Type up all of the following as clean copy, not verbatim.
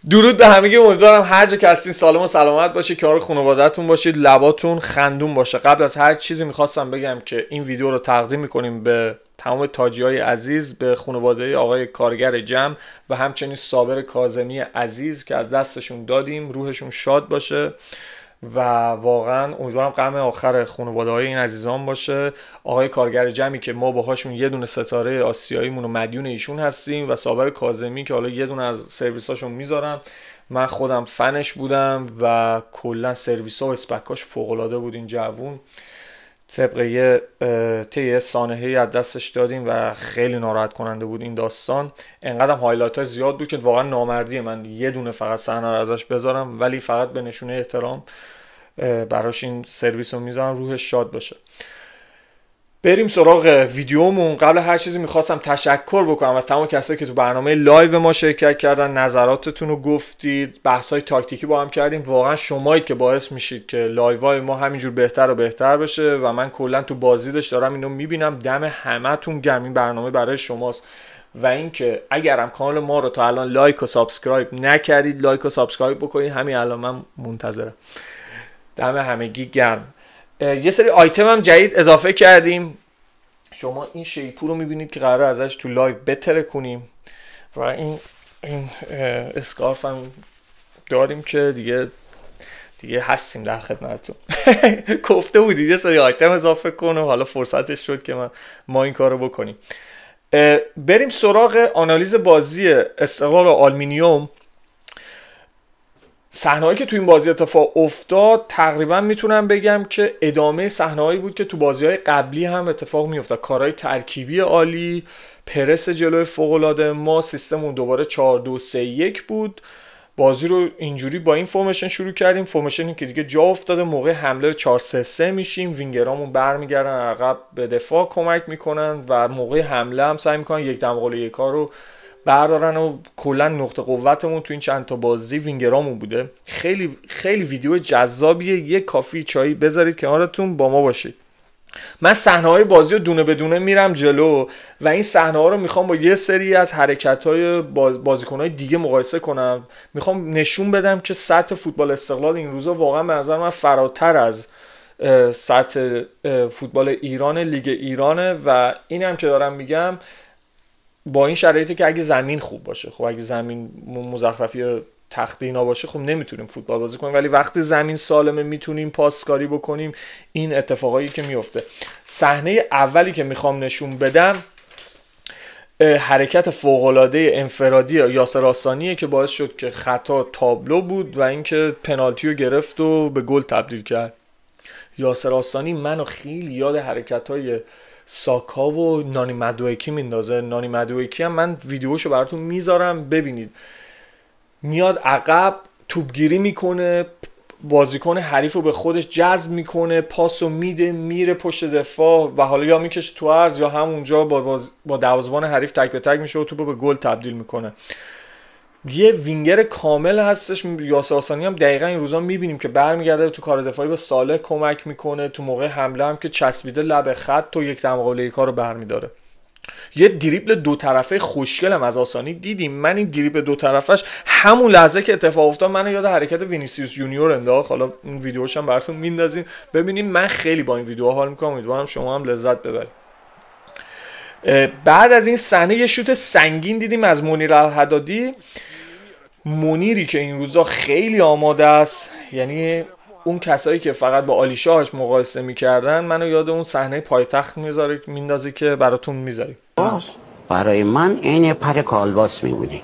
درود به همگی، امیدوارم هر جا که هستین سالم و سلامت باشید، کنار خانواده‌تون باشید، لباتون خندون باشه. قبل از هر چیزی میخواستم بگم که این ویدیو رو تقدیم میکنیم به تمام تاجی‌های عزیز، به خانواده آقای کارگر جمع و همچنین صابر کاظمی عزیز که از دستشون دادیم. روحشون شاد باشه و واقعا امیدوارم غم آخر خانواده‌های این عزیزان باشه. آقای کارگر جمعی که ما باهاشون یه دونه ستاره آسیاییمون و مدیون ایشون هستیم و صابر کاظمی که حالا یه دونه از سرویساشون میذارم. من خودم فنش بودم و کلا سرویس‌ها و اسپکاش فوق‌العاده بود. این جوون طبق یه سانحه‌ای از دستش دادیم و خیلی ناراحت کننده بود این داستان. انقدر هایلایت‌ها زیاد بود که واقعا نامردیه من یه دونه فقط صحنه رو ازش بذارم، ولی فقط به نشونه احترام براش این سرویس رو میذارم. روحش شاد باشه. بریم سراغ ویدیومون. قبل هر چیزی میخواستم تشکر بکنم از تمام کسایی که تو برنامه لایو ما شرکت کردن، نظراتتون رو گفتید، بحث‌های تاکتیکی با هم کردیم. واقعا شمایی که باعث میشید که لایوهای ما همینجور بهتر و بهتر بشه و من کلا تو بازدیدش دارم اینو میبینم. دم همتون گرم، این برنامه برای شماست. و اینکه اگرم کانال ما رو تا الان لایک و سابسکرایب نکردید، لایک و سابسکرایب بکنید. همین الان من منتظرم. دم همگی گرم. یه سری آیتم هم جدید اضافه کردیم. شما این شیپور رو میبینید که قراره ازش تو لایو بتره کنیم و این اسکارف هم داریم که دیگه هستیم در خدمتتون. گفته بودید یه سری آیتم اضافه کنم، حالا فرصتش شد که ما این کارو بکنیم. بریم سراغ آنالیز بازی استقلال و آلومینیوم. صحنه‌هایی که تو این بازی اتفاق افتاد تقریبا میتونم بگم که ادامه صحنه‌هایی بود که تو بازی‌های قبلی هم اتفاق میافتاد. کارهای ترکیبی عالی، پرس جلوی فوق‌العاده ما، سیستممون دوباره 4-2-3-1 بود. بازی رو اینجوری با این فرمیشن شروع کردیم، فرمیشنی که دیگه جا افتاده. موقع حمله 4-3-3 میشیم، وینگرامون برمیگردن عقب به دفاع کمک میکنن و موقع حمله هم سعی میکنن یک دمغل یکا رو بردارن و کلا نقطه قوتمون تو این چند تا بازی وینگرامون بوده. خیلی خیلی ویدیو جذابیه، یه کافی چایی بذارید کنارتون با ما باشید. من صحنه‌های بازی رو دونه بدونه میرم جلو و این صحنه‌ها رو میخوام با یه سری از حرکت‌های بازیکن‌های دیگه مقایسه کنم. میخوام نشون بدم که سطح فوتبال استقلال این روزا واقعا به نظر من فراتر از سطح فوتبال ایران، لیگ ایرانه و این هم که دارم میگم با این شرایطی که اگه زمین خوب باشه. خب اگه زمین مزخرفی تختی اینا باشه خب نمیتونیم فوتبال بازی کنیم، ولی وقتی زمین سالمه میتونیم پاسکاری بکنیم. این اتفاقایی که میفته. صحنه اولی که میخوام نشون بدم حرکت فوق‌العاده انفرادی یاسر آسانیه که باعث شد که خطا تابلو بود و اینکه پنالتی رو گرفت و به گل تبدیل کرد. یاسر آسانی منو خیلی یاد حرکت‌های ساکا و نانی مدویکی میندازه. نانی مدویکی هم من ویدیوشو براتون میذارم ببینید. میاد عقب توپگیری میکنه، بازیکن حریف رو به خودش جذب میکنه، پاسو میده، میره پشت دفاع و حالا یا میکشه تو عرض یا همونجا با دروازه‌بان حریف تک به تک میشه و توپو به گل تبدیل میکنه. یه وینگر کامل هستش. یاسر آسانی هم دقیقا این روزا میبینیم که برمیگرده تو کار دفاعی به صالح کمک میکنه. تو موقع حمله هم که چسبیده لب خط و یک دمغل یکا رو برمیداره. یه دریبل دو طرفه خوشگلم از آسانی دیدیم. من این دریبل دو طرفش همون لحظه که اتفاق افتاد منو یاد حرکت وینیسیوس جونیور انداخت. حالا این ویدیوش هم براتون میندازیم ببینیم. من خیلی با این ویدیوها حال میکنم، امیدوارم شما هم لذت ببرید. بعد از این صحنه یه شوت سنگین دیدیم از منیر الحدادی. منیری که این روزا خیلی آماده است، یعنی اون کسایی که فقط با علی شاهش مقایسه میکردن منو یاد اون صحنه پایتخت میندازه که براتون میذاریم. برای من این پر کالباس میمونی.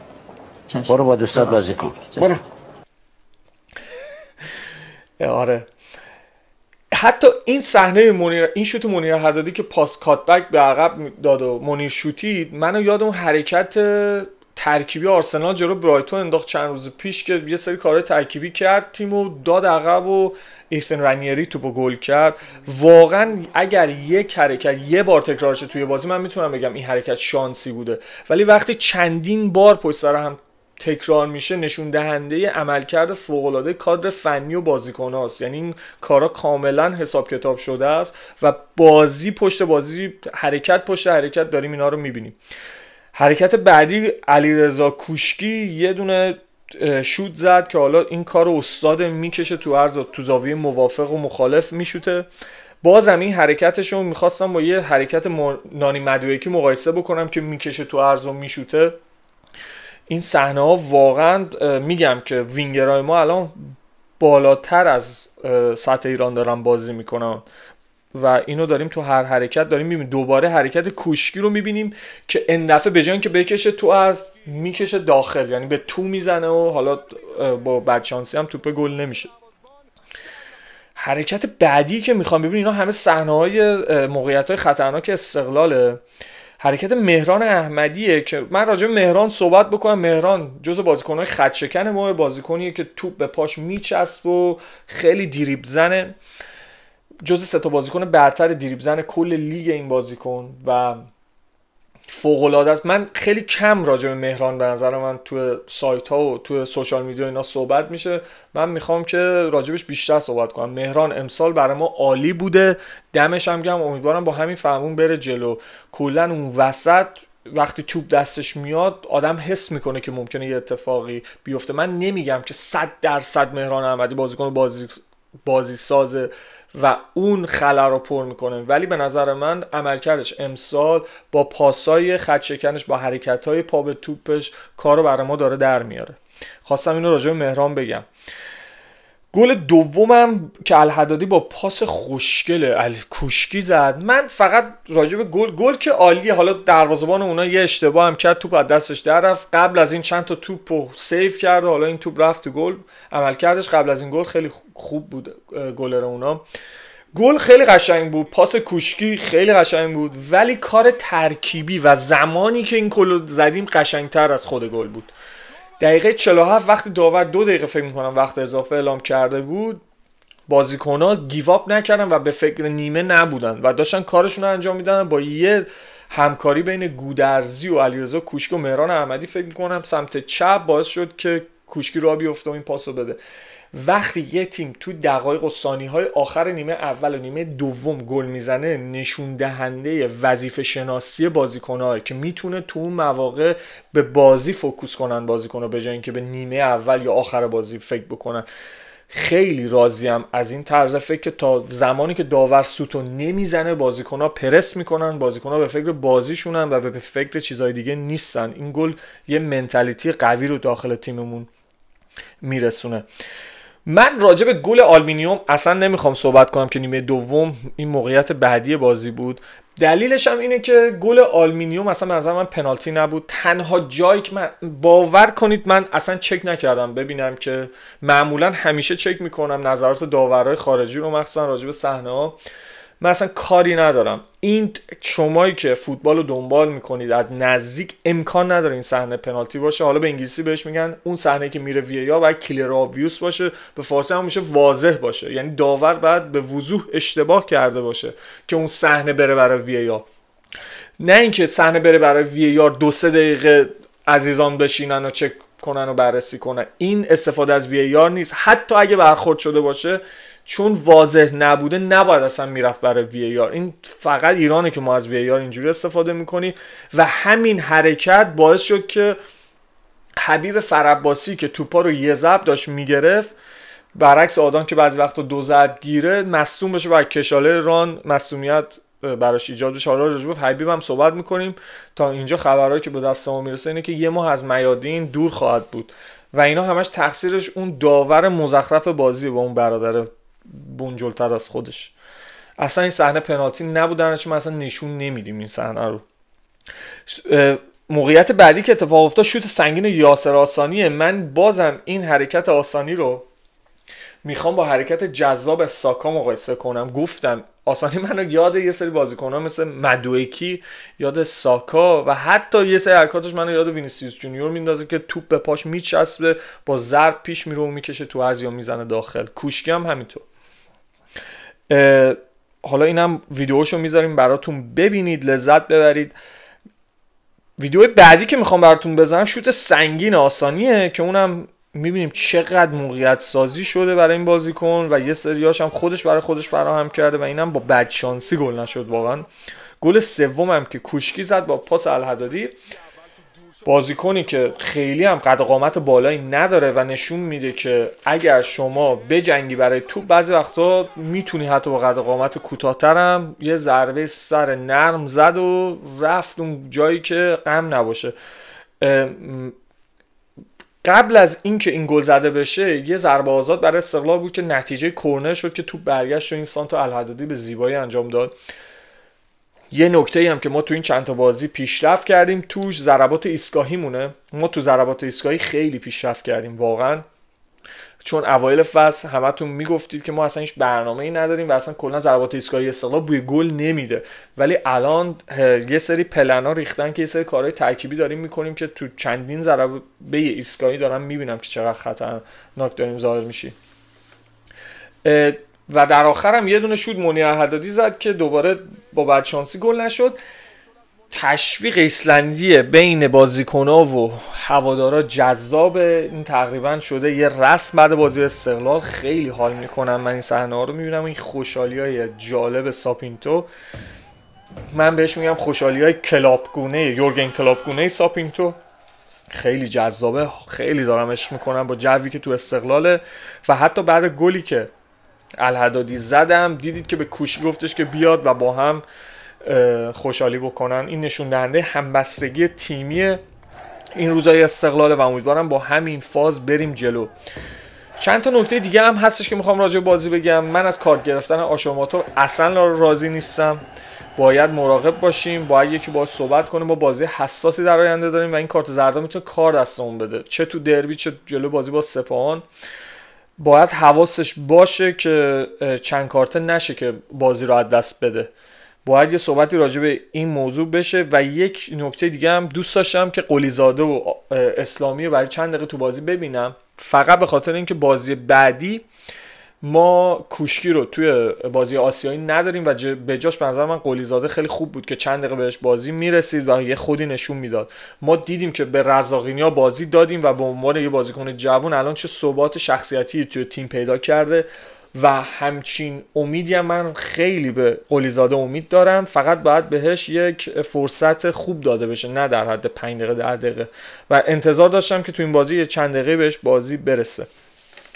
برو با دوستات بازی کن. برو. آره. حتی این صحنه منیر، این شوت منیر الحدادی که پاس کاتبک به عقب داد و منیر شوتید، منو یاد اون حرکت ترکیبی آرسنال جلو برایتون انداخت چند روز پیش که یه سری کارهای ترکیبی کرد، تیمو داد عقب و ایتن رانیری توپو گل کرد. واقعا اگر یک حرکت یه بار تکرار شه توی بازی من میتونم بگم این حرکت شانسی بوده، ولی وقتی چندین بار پشت سر هم تکرار میشه نشون دهنده عملکرد فوق‌العاده کادر فنی و بازیکن‌هاست. یعنی این کارا کاملا حساب کتاب شده است و بازی پشت بازی، حرکت پشت حرکت داریم اینا رو میبینیم. حرکت بعدی علیرضا کوشکی یه دونه شوت زد که حالا این کار استاد میکشه تو عرض و تو زاویه موافق و مخالف میشوته. بازم این حرکتش رو میخواستم با یه حرکت نانی مدویکی مقایسه بکنم که میکشه تو عرض و میشوته. این صحنه ها واقعا میگم که وینگرهای ما الان بالاتر از سطح ایران دارن بازی میکنن و اینو داریم تو هر حرکت داریم میبینیم. دوباره حرکت کوشکی رو میبینیم که این دفعه به جای اینکه بکشه تو عرض میکشه داخل، یعنی به تو میزنه و حالا با بدشانسی هم توپ گل نمیشه. حرکت بعدی که میخوام ببینیم، اینا همه صحنه‌های موقعیت‌های خطرناک استقلاله. حرکت مهران احمدیه که من راجع به مهران صحبت بکنم. مهران جزو بازیکن‌های خط‌شکن ما، بازیکنیه که توپ به پاش میچسب و خیلی دریبل زنه، جزو 3 تا بازیکن برتر دریبل زن کل لیگ این بازیکن و فوق‌العاده است. من خیلی کم راجع به مهران به نظر من تو سایت ها و تو سوشال میدیا اینا صحبت میشه. من میخوام که راجبش بیشتر صحبت کنم. مهران امسال برای ما عالی بوده، دمش هم گرم. امیدوارم با همین فهمون بره جلو. کلا اون وسط وقتی توپ دستش میاد آدم حس میکنه که ممکنه یه اتفاقی بیفته. من نمیگم که 100% مهران احمدی بازیکن بازی سازه و اون خلا رو پر میکنه، ولی به نظر من عملکردش امسال با پاسای خط شکنش، با حرکت‌های پا به توپش کارو برای ما داره در میاره. خواستم اینو راجع به مهران بگم. گل دومم که الحدادی با پاس خوشگل کوشکی زد. من فقط راجع به گل که عالیه، حالا دروازه‌بان اونا یه اشتباه هم کرد، توپ از دستش در رفت. قبل از این چند تا توپو سیو کرد، حالا این توپ رفت تو گل. عملکردش قبل از این گل خیلی خوب بود گلر اونا. گل خیلی قشنگ بود، پاس کوشکی خیلی قشنگ بود، ولی کار ترکیبی و زمانی که این گل زدیم قشنگتر از خود گل بود. دقیقه 47 وقتی داور 2 دقیقه فکر می‌کنم وقت اضافه اعلام کرده بود، بازیکن‌ها گیواب نکردن و به فکر نیمه نبودن و داشتن کارشون رو انجام میدن. با یه همکاری بین گودرزی و علیرضا کوشکی و مهران احمدی فکر می‌کنم سمت چپ باعث شد که کوشکی راه بیفته و این پاسو بده. وقتی یه تیم تو دقایق و ثانیه‌های آخر نیمه اول و نیمه دوم گل میزنه، نشون دهنده وظیفه شناسی بازیکن‌ها که میتونه تو اون مواقع به بازی فوکوس کنن بازیکن‌ها به جای اینکه به نیمه اول یا آخر بازی فکر بکنن. خیلی راضیم از این طرز فکر که تا زمانی که داور سوتو نمیزنه بازیکن‌ها پرس میکنن، بازیکن‌ها به فکر بازیشونن و به فکر چیزای دیگه نیستن. این گل یه منتالیتی قوی رو داخل تیممون میرسونه. من راجع به گل آلومینیوم اصلا نمیخوام صحبت کنم که نیمه دوم این موقعیت بعدی بازی بود. دلیلش هم اینه که گل آلومینیوم اصلا به نظر من پنالتی نبود. تنها جایی که من باور کنید من اصلا چک نکردم ببینم که معمولا همیشه چک میکنم نظرات داورای خارجی رو، مخصوصا راجع به صحنه ها. من اصلا کاری ندارم. این شمایی که فوتبال رو دنبال میکنید از نزدیک امکان نداره این صحنه پنالتی باشه. حالا به انگلیسی بهش میگن اون صحنه که میره وی آر باید کلیر آبویوس باشه، به فارسی هم میشه واضح باشه، یعنی داور باید به وضوح اشتباه کرده باشه که اون صحنه بره برای وی آر، نه اینکه صحنه بره برای وی آر 2-3 دقیقه عزیزان بشینن و چک کنن و بررسی کنن. این استفاده از وی آر نیست. حتی اگه برخورد شده باشه چون واضح نبوده نباید اصلا میرفت برای وی آر. این فقط ایرانه که ما از وی آر اینجوری استفاده میکنیم و همین حرکت باعث شد که حبیب فرعباسی که توپا رو یه ضرب داشت میگرفت، برعکس آدم که بعضی وقتا 2 ضرب گیره مصدوم بشه و کشاله ران مصدومیت براش ایجاد بشه. حالا راجع به حبیب هم صحبت میکنیم. تا اینجا خبرایی که به دست ما میرسه اینه که 1 ماه از میادین دور خواهد بود و اینا همش تقصیرش اون داور مزخرف بازی با اون برادر بونجلتر از خودش. اصلا این صحنه پنالتی نبودنش، ما اصلا نشون نمیدیم این صحنه رو. موقعیت بعدی که اتفاق افتاد شوت سنگین یاسر آسانیه. من بازم این حرکت آسانی رو میخوام با حرکت جذاب ساکا مقایسه کنم. گفتم آسانی منو یاد یه سری بازیکن‌ها مثل مدویکی، یاد ساکا و حتی یه سری حرکاتش منو یاد وینیسیوس جونیور میندازه که توپ به پاش میچسبه، با ضرب پیش میره و میکشه تو عرض یا میزنه داخل. کوشکی هم همینطور. حالا اینم ویدیوشو میذاریم براتون ببینید، لذت ببرید. ویدیو بعدی که میخوام براتون بزنم شوت سنگین آسانیه که اونم میبینیم چقدر موقعیت سازی شده برای این بازیکن و یه سریاش هم خودش برای خودش فراهم کرده و اینم با بدشانسی گل نشد واقعا. گل سوم هم که کوشکی زد با پاس الحدادی. بازیکنی که خیلی هم قد قامت بالایی نداره و نشون میده که اگر شما بجنگی برای توپ بعضی وقتا میتونی حتی با قد قامت کوتاه‌ترم یه ضربه سر نرم زد و رفت اون جایی که غم نباشه. قبل از اینکه این گل زده بشه یه ضربه آزاد برای استقلال بود که نتیجه کرنر شد که توپ برگشت و این سانتو الحدادی به زیبایی انجام داد. یه نکته هم که ما تو این چند تا بازی پیشرفت کردیم توش ضربات ایستگاهی مونه. ما تو ضربات ایستگاهی خیلی پیشرفت کردیم واقعا، چون اوایل فصل همتون میگفتید که ما اصلا هیچ برنامه‌ای نداریم و اصلا کلا ضربات ایستگاهی استقلال بوی گل نمیده، ولی الان یه سری پلنا ریختن که یه سری کارهای ترکیبی داریم میکنیم که تو چندین ضربه ایستگاهی دارم میبینم که چقدر خطرناک داریم ظاهر میشی. و در آخر هم یه دونه شوت منیر حدادی زد که دوباره با بدشانسی گل نشد. تشویق ایسلندی بین بازیکن‌ها و هوادارا جذاب، این تقریبا شده یه رسم بعد بازی استقلال. خیلی حال میکنم من این صحنه‌ها رو میبینم، این خوشحالی‌های جالب ساپینتو، من بهش میگم خوشحالی‌های کلاپگونه، یورگن کلاپگونه ساپینتو، خیلی جذابه، خیلی دارم عشق میکنم با جوی که تو استقلاله. و حتی بعد گلی که الحدادی زدم دیدید که به کوشی گفتش که بیاد و با هم خوشحالی بکنن. این نشون دهنده همبستگی تیمی این روزای استقلاله و امیدوارم با همین فاز بریم جلو. چند تا نکته دیگه هم هستش که میخوام راجع به بازی بگم. من از کارت گرفتن آشاماتو اصلا راضی نیستم، باید مراقب باشیم، باید یکی باهاش صحبت کنیم. ما بازی حساسی در آینده داریم و این کارت زرد میتونه کار دستمون بده، چه تو دربی چه جلو بازی با سپاهان. باید حواسش باشه که چند کارته نشه که بازی رو از دست بده. باید یه صحبتی راجع به این موضوع بشه. و یک نکته دیگه هم دوست داشتم که قلیزاده و اسلامی رو برای چند دقیقه تو بازی ببینم، فقط به خاطر اینکه بازی بعدی ما کوشکی رو توی بازی آسیایی نداریم و به جاش به نظر من قلیزاده خیلی خوب بود که چند دقیقه بهش بازی میرسید و یه خودی نشون میداد. ما دیدیم که به رزاقینیا بازی دادیم و به عنوان یه بازیکن جوان الان چه ثبات شخصیتی توی تیم پیدا کرده و همچین امیدی هم من خیلی به قلیزاده امید دارم. فقط باید بهش یک فرصت خوب داده بشه، نه در حد 5 دقیقه 10 دقیقه، و انتظار داشتم که تو این بازی یه چند دقیقه بهش بازی برسه.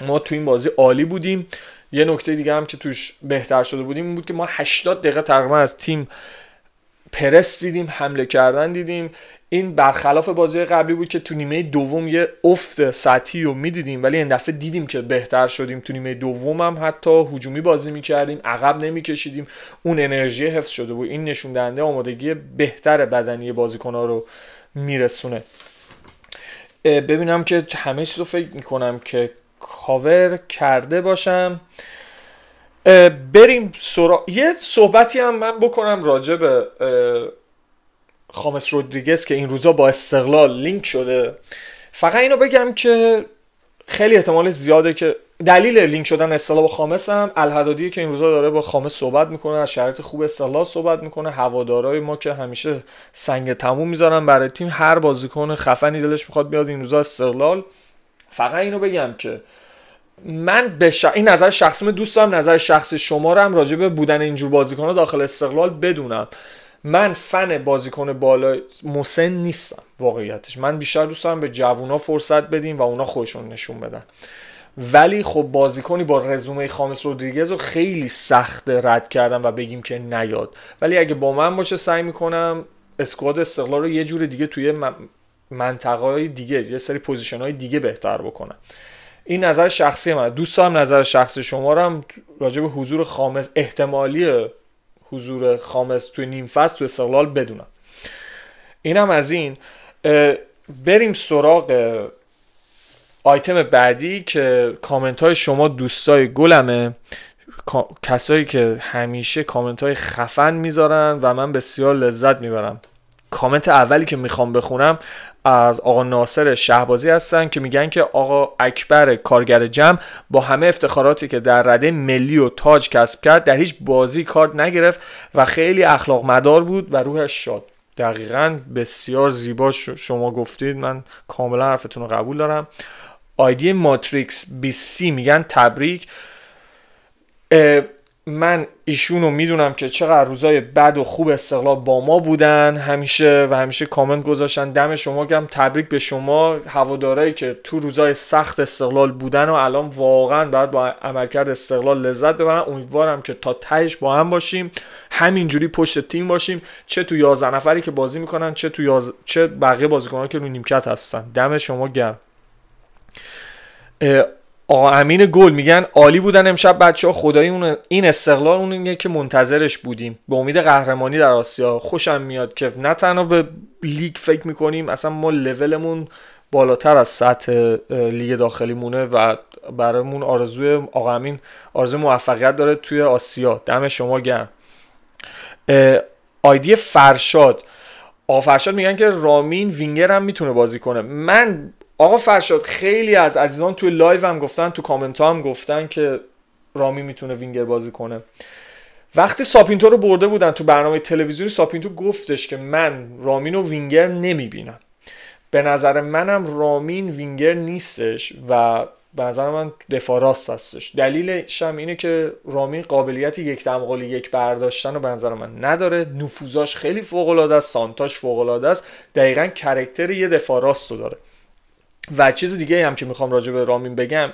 ما تو این بازی عالی بودیم. یه نکته دیگه هم که توش بهتر شده بودیم این بود که ما 80 دقیقه تقریبا از تیم پرس دیدیم، حمله کردن دیدیم. این برخلاف بازی قبلی بود که تو نیمه دوم یه افت سطحی رو میدیدیم، ولی این دفعه دیدیم که بهتر شدیم. تو نیمه دوم هم حتی هجومی بازی میکردیم، عقب نمیکشیدیم، اون انرژی حفظ شده بود. این نشون دهنده آمادگی بهتر بدنی بازیکن‌ها رو میرسونه. ببینم که همه چیز رو فکر میکنم که کاور کرده باشم. بریم یه صحبتی هم من بکنم راجع به خامس رودریگز که این روزا با استقلال لینک شده. فقط اینو بگم که خیلی احتمال زیاده که دلیل لینک شدن استقلال با خامس هم الحدادی که این روزا داره با خامس صحبت میکنه، از شرایط خوب استقلال صحبت میکنه. هوادارهای ما که همیشه سنگ تموم میذارن برای تیم، هر بازیکن خفنی دلش میخواد بیاد این روزا استقلال. فقط اینو بگم که من این نظر شخصی دوست دارم، نظر شخصی شما رو هم راجع به بودن اینجور بازیکن‌ها داخل استقلال بدونم. من فن بازیکن بالا مسن نیستم واقعیتش، من بیشتر دوست دارم به جوونا فرصت بدیم و اونا خودشون نشون بدن. ولی خب بازیکنی با رزومه خامس رودریگز رو خیلی سخت رد کردم و بگیم که نیاد، ولی اگه با من باشه سعی میکنم اسکواد استقلال رو یه جور دیگه توی منطقه‌های دیگه، یه سری پوزیشن‌های دیگه بهتر بکنم. این نظر شخصی من. دوست دارم نظر شخصی شما رو هم راجع به حضور خامس، احتمالی حضور خامس توی نیم فصل توی استقلال بدونم. اینم از این. بریم سراغ آیتم بعدی که کامنت های شما دوستای گلمه، کسایی که همیشه کامنت های خفن میذارن و من بسیار لذت میبرم. کامنت اولی که میخوام بخونم از آقا ناصر شهبازی هستن که میگن که آقا اکبر کارگر جمع با همه افتخاراتی که در رده ملی و تاج کسب کرد در هیچ بازی کارت نگرفت و خیلی اخلاق مدار بود و روحش شاد. دقیقاً بسیار زیبا شما گفتید، من کاملا حرفتون رو قبول دارم. آیدی ماتریکس 20 میگن تبریک. من ایشونو میدونم که چقدر روزای بد و خوب استقلال با ما بودن همیشه و همیشه کامنت گذاشتن. دم شما گرم، تبریک به شما هوادارایی که تو روزای سخت استقلال بودن و الان واقعا باید با عملکرد استقلال لذت ببرن. امیدوارم که تا تهش با هم باشیم، همینجوری پشت تیم باشیم، چه تو 11 نفری که بازی میکنن چه بقیه بازیکنان که رو نیمکت هستن. دم شما گرم. آقا امین گل میگن عالی بودن امشب بچه‌ها، خدایی این استقلال اونیه که منتظرش بودیم، به امید قهرمانی در آسیا. خوشم میاد که نه تنها به لیگ فکر میکنیم، اصلا ما لولمون بالاتر از سطح لیگ داخلی مونه و برامون آرزوی آقا امین آرزوی موفقیت داره توی آسیا. دم شما گرم. آیدی فرشاد، آقا فرشاد میگن که رامین وینگر هم میتونه بازی کنه. آقا فرشاد خیلی از عزیزان توی لایو هم گفتن، تو کامنت ها هم گفتن که رامی میتونه وینگر بازی کنه. وقتی ساپینتو رو برده بودن تو برنامه تلویزیونی، ساپینتو گفتش که من رامین رو وینگر نمیبینم. به نظر منم رامین وینگر نیستش و به نظر من دفاع راست هستش. دلیلش هم اینه که رامین قابلیت 1:1 برداشتن رو به نظر من نداره، نفوذاش خیلی فوق العاده است، سانتاش فوق العاده است، دقیقاً کاراکتر یه دفاع راست رو داره. و چیز دیگه هم که میخوام راجع به رامین بگم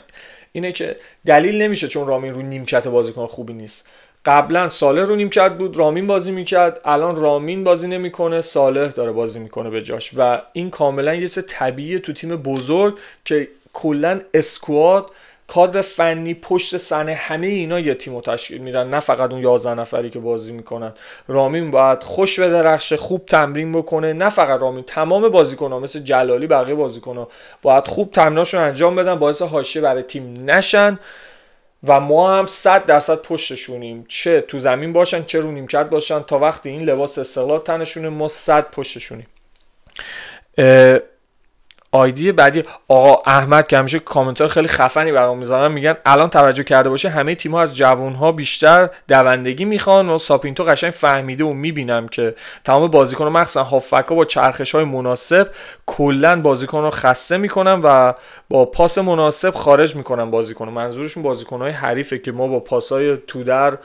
اینه که دلیل نمیشه چون رامین رو نیمکت بازیکن خوبی نیست. قبلا صالح رو نیمکت بود، رامین بازی میکرد، الان رامین بازی نمیکنه، صالح داره بازی میکنه به جاش و این کاملا یه چیز طبیعیه تو تیم بزرگ که کلا اسکواد، کادر فنی، پشت صحنه، همه اینا یه تیمو تشکیل میدن، نه فقط اون 11 نفری که بازی میکنن. رامین باید خوش بدرخشه، خوب تمرین بکنه، نه فقط رامین، تمام بازیکن‌ها مثل جلالی، بقیه بازیکن‌ها باید خوب تمریناشون انجام بدن، باعث حاشیه برای تیم نشن و ما هم 100% پشتشونیم، چه تو زمین باشن چه رو نیمکت باشن. تا وقتی این لباس استقلال تنشونه ما 100 پشتشونیم. آیدی بعدی آقا احمد که همیشه کامنتار خیلی خفنی برام میذارن، میگن الان توجه کرده باشه همه تیم‌ها از جوان‌ها بیشتر دوندگی میخوان و ساپینتو قشنگ فهمیده و میبینم که تمام بازیکن‌ها مخصوصا هافبک‌ها با چرخش‌های مناسب کلاً بازیکن رو خسته میکنن و با پاس مناسب خارج میکنن بازیکن. منظورشون بازیکن‌های حریفه که ما با پاس‌های تو در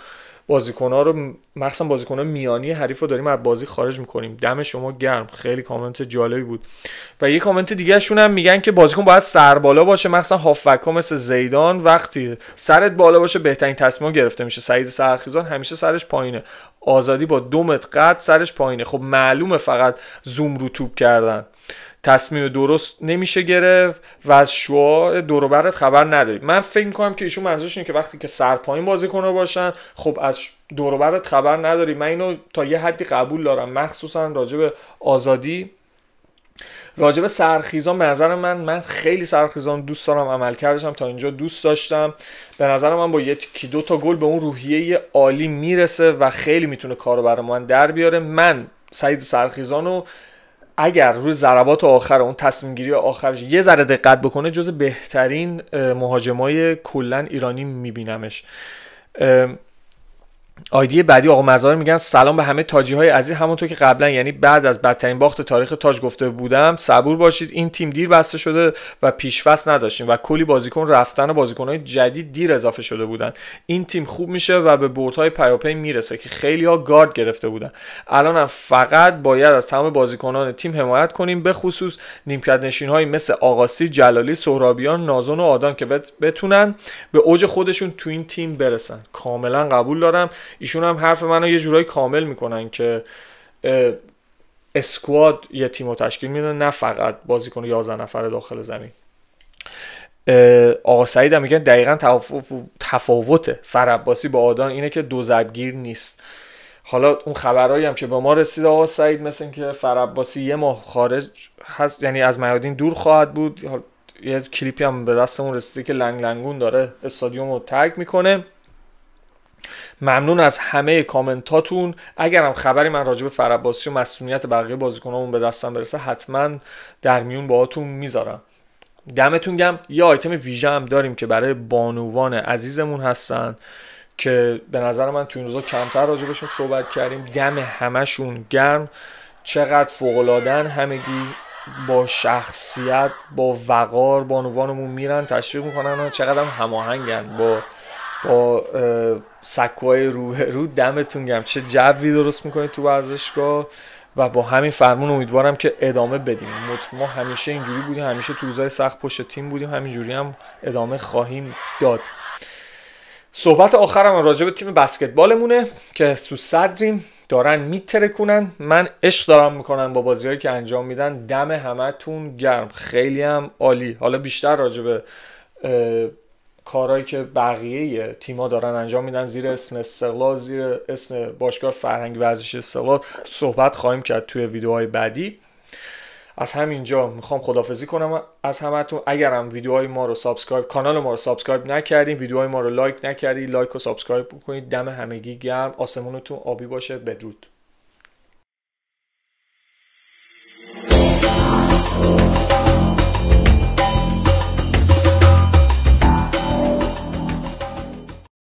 بازیکن‌ها رو، مخصوصا بازیکن‌ها میانی حریف رو داریم از بازی خارج می‌کنیم. دم شما گرم، خیلی کامنت جالبی بود. و یه کامنت دیگه شون هم میگن که بازیکن باید سر بالا باشه، مخصوصا هافبک‌ها مثل زیدان، وقتی سرت بالا باشه بهترین تصمیم گرفته میشه. سعید سرخیزان همیشه سرش پایینه، آزادی با 2 متر قد سرش پایینه. خب معلومه فقط زوم رو توپ کردن تصمیم درست نمیشه گرفت و از شعاع دور و برت خبر نداری. من فکر میکنم که ایشون منظورش اینه که وقتی که سر پایین بازیکن‌ها باشن، خب از دور و برت خبر نداری. من اینو تا یه حدی قبول دارم، مخصوصا راجع به آزادی. راجع به سرخیزان به نظر من خیلی سرخیزان دوست دارم، عملکردش هم تا اینجا دوست داشتم. به نظر من با 1-2 تا گل به اون روحیه عالی میرسه و خیلی میتونه کارو برای من در بیاره. من سعید سرخیزانو اگر روی ضربات آخر اون تصمیم گیری آخرش یه ذره دقت بکنه، جز بهترین مهاجمای کلا ایرانی میبینمش. آیدی بعدی آقا مزار میگن سلام به همه تاجی های عزیز. همونطور که قبلا یعنی بعد از بدترین باخت تاریخ تاج گفته بودم، صبور باشید، این تیم دیر بسته شده و پیش‌فصل نداشتیم و کلی بازیکن رفتن و بازیکن‌های جدید دیر اضافه شده بودن. این تیم خوب میشه و به بردهای پیاپی میرسه که خیلی‌ها گارد گرفته بودن. الان هم فقط باید از تمام بازیکنان تیم حمایت کنیم، به خصوص نیمکت نشین‌های مثل آقاسی، جلالی، سهرابیان، نازون و آدان که بتونن به اوج خودشون تو این تیم برسن. کاملا قبول دارم. ایشون هم حرف منو یه جورایی کامل میکنن که اسکواد یه تیمو تشکیل میده، نه فقط بازیکن 11 نفره داخل زمین. آقا سعید هم میگن دقیقاً تفاوت فرعباسی با آدان اینه که دو ضربگیر نیست. حالا اون خبرایی هم که به ما رسید آقا سعید، مثل این که فرعباسی یه ماه خارج هست، یعنی از میادین دور خواهد بود. یه کلیپی هم به دستمون رسیده که لنگ لنگون داره استادیوم رو ترک میکنه. ممنون از همه کامنتاتون. اگرم خبری من راجع به فرعباسی و مسئولیت بقیه بازیکنامون به دستم برسه، حتما در میون باهاتون میذارم. دمتون گرم. یه آیتم ویژه هم داریم که برای بانوان عزیزمون هستن که به نظر من تو این روزا کمتر راجع بهشون صحبت کردیم. دم همشون گرم، چقدر فوق‌العاده‌ن همگی، با شخصیت، با وقار بانوانمون میرن تشویق میکنن و چقدر هم هماهنگن با با سکوهای رو دمتون گرم، چه جوی درست میکنید تو ورزشگاه و با همین فرمون امیدوارم که ادامه بدیم. ما همیشه اینجوری بودیم، همیشه تو روزای سخت پشت تیم بودیم، همینجوری هم ادامه خواهیم داد. صحبت آخرم راجع به تیم بسکتبالمونه که تو صدریم، دارن میترکونن. من عشق دارم میکنن با بازیایی که انجام میدن. دم همتون گرم، خیلی هم عالی. حالا بیشتر راجع به کارهایی که بقیه تیم‌ها دارن انجام میدن زیر اسم استقلال، زیر اسم باشگاه فرهنگ ورزش استقلال صحبت خواهیم کرد توی ویدیوهای بعدی. از همینجا میخوام خداحافظی کنم از همتون. اگرم ویدیوهای ما رو کانال ما رو سابسکرایب نکردین، ویدیوهای ما رو لایک نکردین، لایک و سابسکرایب بکنید. دم همگی گرم، آسمونتون آبی باشه. بدرود.